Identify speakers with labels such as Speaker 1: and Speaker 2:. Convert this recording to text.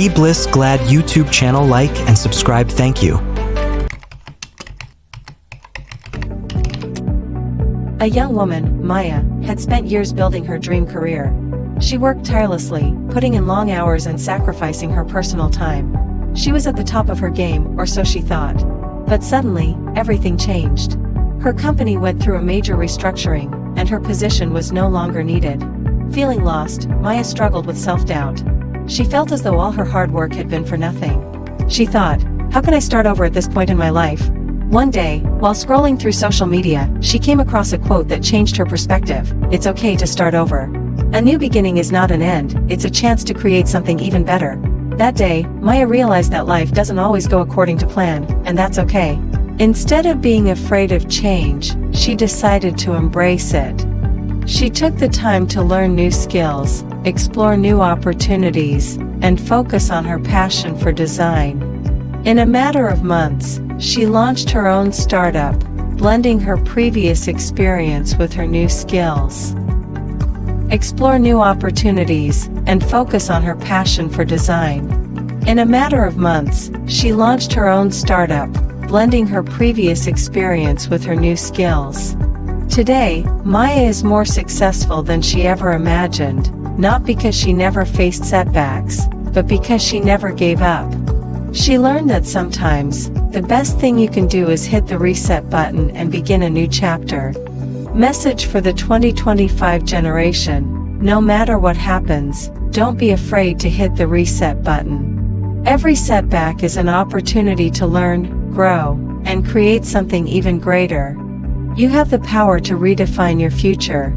Speaker 1: beblissglad YouTube channel, like and subscribe. Thank you.
Speaker 2: A young woman, Maya, had spent years building her dream career. She worked tirelessly, putting in long hours and sacrificing her personal time. She was at the top of her game, or so she thought. But suddenly, everything changed. Her company went through a major restructuring, and her position was no longer needed. Feeling lost, Maya struggled with self-doubt. She felt as though all her hard work had been for nothing. She thought, how can I start over at this point in my life? One day, while scrolling through social media, she came across a quote that changed her perspective. It's okay to start over. A new beginning is not an end, it's a chance to create something even better. That day, Maya realized that life doesn't always go according to plan, and that's okay. Instead of being afraid of change, she decided to embrace it. She took the time to learn new skills, explore new opportunities, and focus on her passion for design. In a matter of months, she launched her own startup, blending her previous experience with her new skills. Explore new opportunities, and focus on her passion for design. In a matter of months, she launched her own startup, blending her previous experience with her new skills. Today, Maya is more successful than she ever imagined, not because she never faced setbacks, but because she never gave up. She learned that sometimes, the best thing you can do is hit the reset button and begin a new chapter. Message for the 2025 generation: no matter what happens, don't be afraid to hit the reset button. Every setback is an opportunity to learn, grow, and create something even greater. You have the power to redefine your future.